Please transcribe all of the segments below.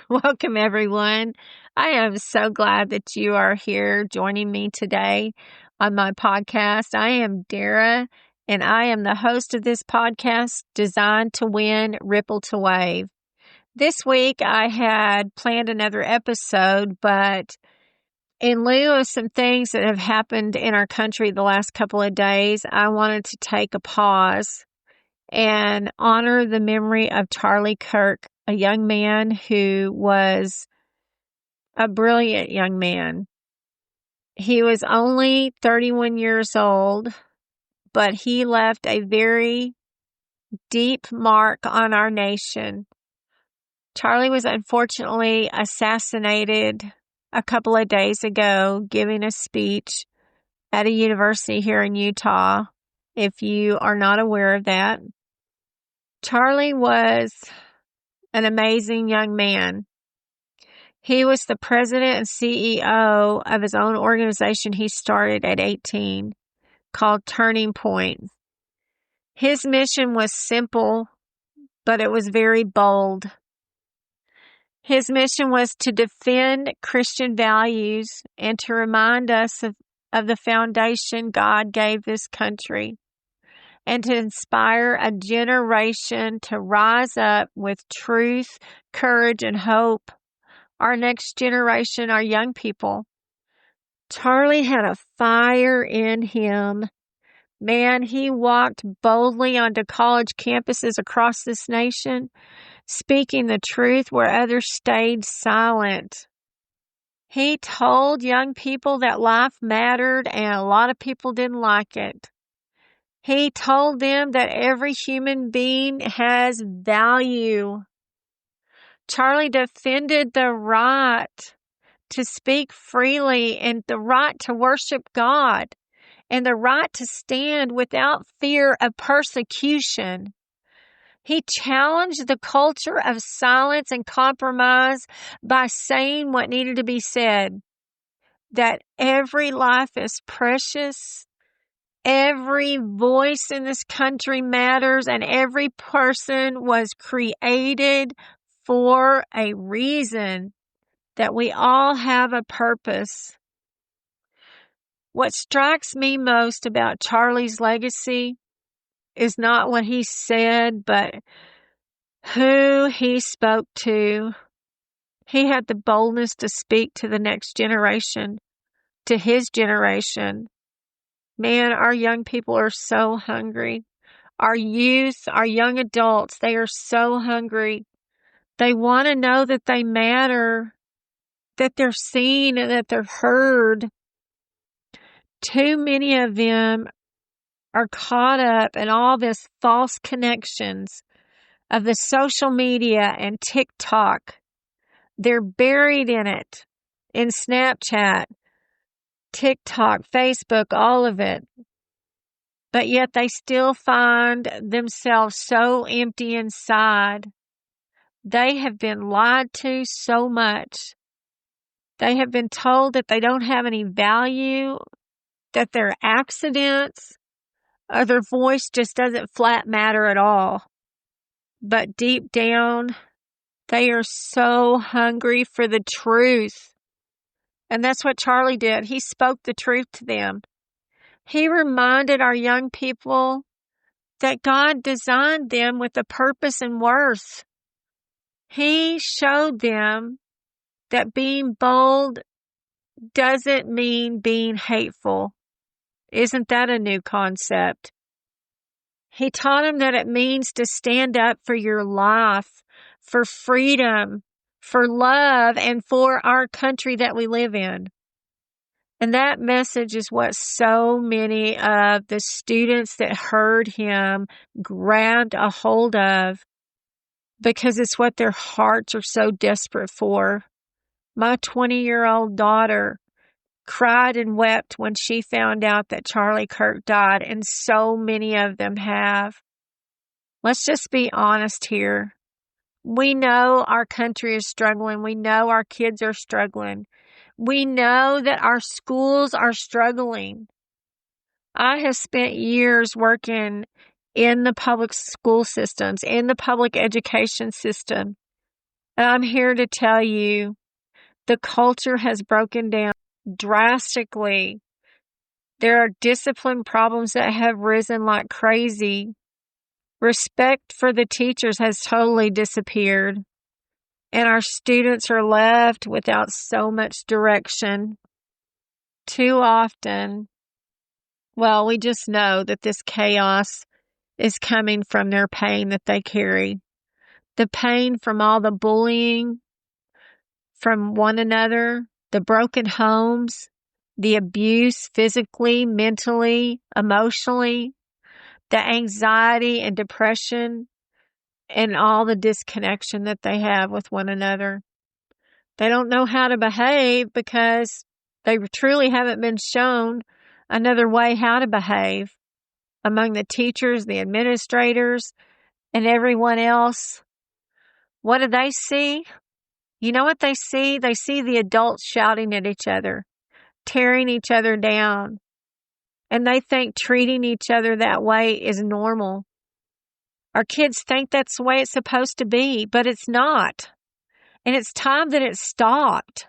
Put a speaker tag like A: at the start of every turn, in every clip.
A: Welcome, everyone. I am so glad that you are here joining me today on my podcast. I am Dara, and I am the host of this podcast, Designed to Win, Ripple to Wave. This week, I had planned another episode, but in lieu of some things that have happened in our country the last couple of days, I wanted to take a pause and honor the memory of Charlie Kirk, a young man who was a brilliant young man. He was only 31 years old, but he left a very deep mark on our nation. Charlie was unfortunately assassinated a couple of days ago, giving a speech at a university here in Utah, if you are not aware of that. Charlie was an amazing young man. He was the president and CEO of his own organization he started at 18 called Turning Point. His mission was simple, but it was very bold. His mission was to defend Christian values and to remind us of the foundation God gave this country, and to inspire a generation to rise up with truth, courage, and hope. Our next generation, our young people. Charlie had a fire in him. Man, he walked boldly onto college campuses across this nation, speaking the truth where others stayed silent. He told young people that life mattered and a lot of people didn't like it. He told them that every human being has value. Charlie defended the right to speak freely and the right to worship God and the right to stand without fear of persecution. He challenged the culture of silence and compromise by saying what needed to be said, that every life is precious, every voice in this country matters, and every person was created for a reason, that we all have a purpose. What strikes me most about Charlie's legacy is not what he said, but who he spoke to. He had the boldness to speak to the next generation, to his generation. Man, our young people are so hungry. Our youth, our young adults, they are so hungry. They want to know that they matter, that they're seen and that they're heard. Too many of them are caught up in all this false connections of the social media and TikTok. They're buried in it, in Snapchat, TikTok, Facebook, all of it. But yet they still find themselves so empty inside. They have been lied to so much. They have been told that they don't have any value, that they're accidents, or their voice just doesn't flat matter at all. But deep down, they are so hungry for the truth. And that's what Charlie did. He spoke the truth to them. He reminded our young people that God designed them with a purpose and worth. He showed them that being bold doesn't mean being hateful. Isn't that a new concept? He taught them that it means to stand up for your life, for freedom, for love, and for our country that we live in. And that message is what so many of the students that heard him grabbed a hold of, because it's what their hearts are so desperate for. My 20-year-old daughter cried and wept when she found out that Charlie Kirk died, and so many of them have. Let's just be honest here. We know our country is struggling. We know our kids are struggling. We know that our schools are struggling. I have spent years working in the public school systems, in the public education system. And I'm here to tell you, the culture has broken down drastically. There are discipline problems that have risen like crazy. Respect for the teachers has totally disappeared. And our students are left without so much direction. Too often, well, we just know that this chaos is coming from their pain that they carry. The pain from all the bullying from one another, the broken homes, the abuse physically, mentally, emotionally, the anxiety and depression, and all the disconnection that they have with one another. They don't know how to behave because they truly haven't been shown another way how to behave among the teachers, the administrators, and everyone else. What do they see? You know what they see? They see the adults shouting at each other, tearing each other down, and they think treating each other that way is normal. Our kids think that's the way it's supposed to be, but it's not. And it's time that it stopped.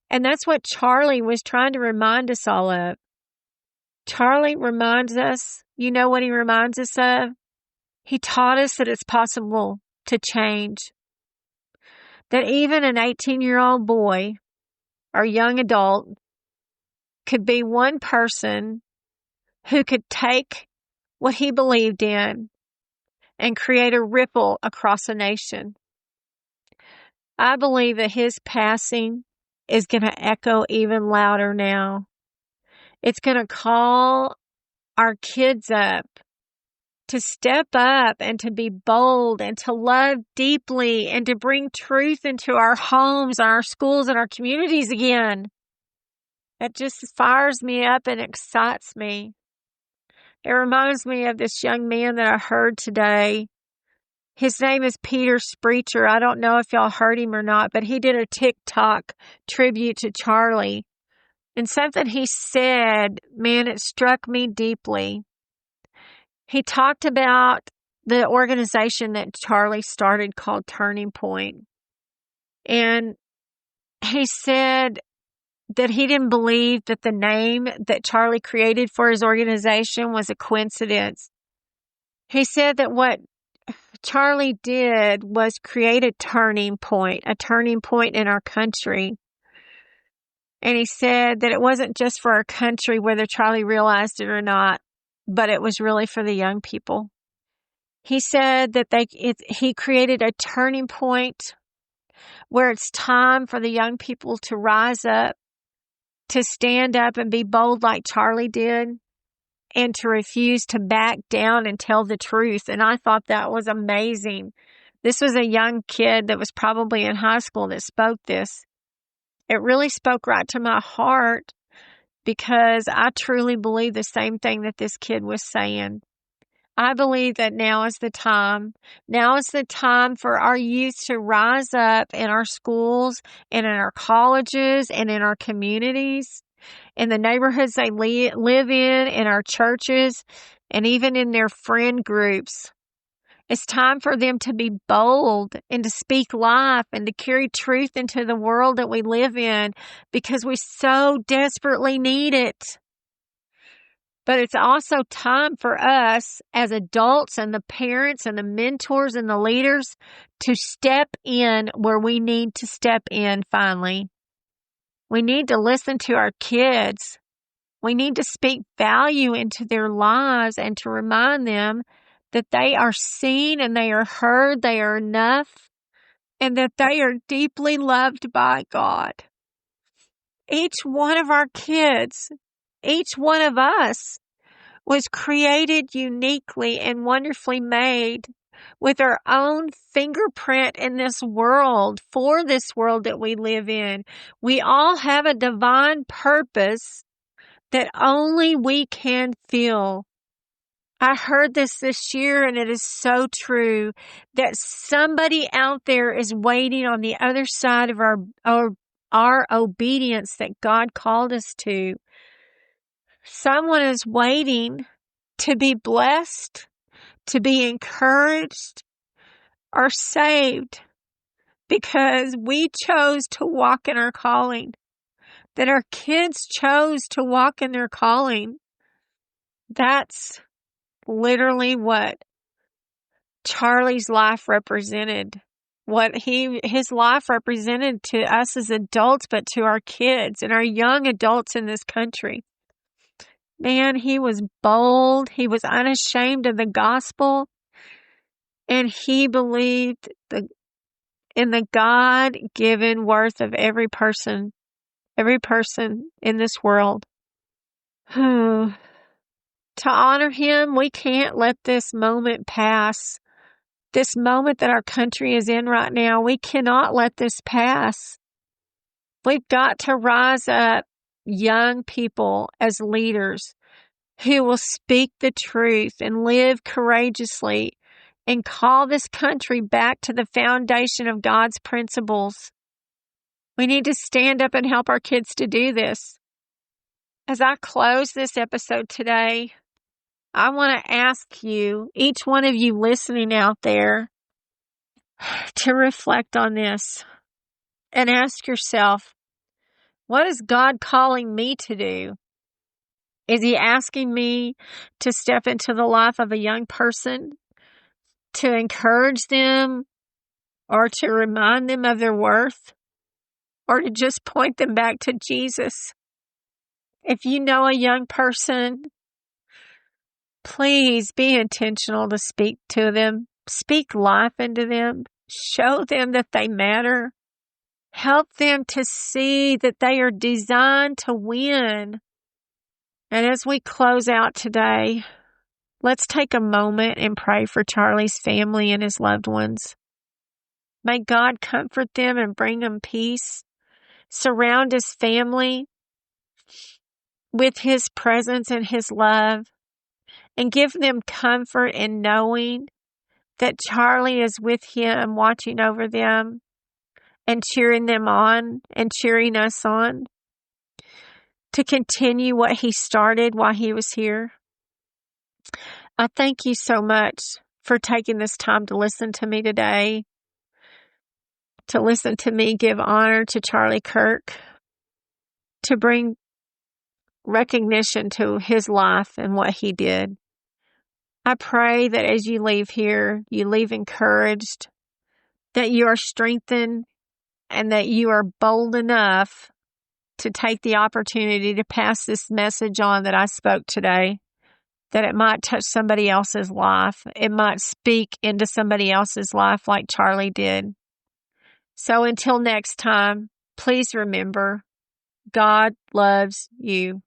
A: And that's what Charlie was trying to remind us all of. Charlie reminds us, you know what he reminds us of? He taught us that it's possible to change. That even an 18-year-old boy or young adult could be one person who could take what he believed in and create a ripple across a nation. I believe that his passing is going to echo even louder now. It's going to call our kids up to step up and to be bold and to love deeply and to bring truth into our homes, our schools, and our communities again. It just fires me up and excites me. It reminds me of this young man that I heard today. His name is Peter Spreacher. I don't know if y'all heard him or not, but he did a TikTok tribute to Charlie. And something he said, man, it struck me deeply. He talked about the organization that Charlie started called Turning Point. And he said that he didn't believe that the name that Charlie created for his organization was a coincidence. He said that what Charlie did was create a turning point in our country. And he said that it wasn't just for our country, whether Charlie realized it or not, but it was really for the young people. He said that he created a turning point where it's time for the young people to rise up, to stand up and be bold like Charlie did, and to refuse to back down and tell the truth. And I thought that was amazing. This was a young kid that was probably in high school that spoke this. It really spoke right to my heart because I truly believe the same thing that this kid was saying. I believe that now is the time. Now is the time for our youth to rise up in our schools and in our colleges and in our communities, in the neighborhoods they live in our churches, and even in their friend groups. It's time for them to be bold and to speak life and to carry truth into the world that we live in because we so desperately need it. But it's also time for us as adults and the parents and the mentors and the leaders to step in where we need to step in finally. We need to listen to our kids. We need to speak value into their lives and to remind them that they are seen and they are heard, they are enough, and that they are deeply loved by God. Each one of our kids, each one of us was created uniquely and wonderfully made with our own fingerprint in this world, for this world that we live in. We all have a divine purpose that only we can feel. I heard this year, and it is so true, that somebody out there is waiting on the other side of our obedience that God called us to. Someone is waiting to be blessed, to be encouraged, or saved because we chose to walk in our calling, that our kids chose to walk in their calling. That's literally what Charlie's life represented, what his life represented to us as adults, but to our kids and our young adults in this country. Man, he was bold. He was unashamed of the gospel. And he believed in the God-given worth of every person in this world. To honor him, we can't let this moment pass. This moment that our country is in right now, we cannot let this pass. We've got to rise up, young people, as leaders who will speak the truth and live courageously and call this country back to the foundation of God's principles. We need to stand up and help our kids to do this. As I close this episode today, I want to ask you, each one of you listening out there, to reflect on this and ask yourself, what is God calling me to do? Is he asking me to step into the life of a young person, to encourage them, or to remind them of their worth, or to just point them back to Jesus? If you know a young person, please be intentional to speak to them. Speak life into them. Show them that they matter. Help them to see that they are designed to win. And as we close out today, let's take a moment and pray for Charlie's family and his loved ones. May God comfort them and bring them peace. Surround his family with his presence and his love, and give them comfort in knowing that Charlie is with him, watching over them and cheering them on and cheering us on to continue what he started while he was here. I thank you so much for taking this time to listen to me today, to listen to me give honor to Charlie Kirk, to bring recognition to his life and what he did. I pray that as you leave here, you leave encouraged, that you are strengthened, and that you are bold enough to take the opportunity to pass this message on that I spoke today, that it might touch somebody else's life. It might speak into somebody else's life like Charlie did. So until next time, please remember, God loves you.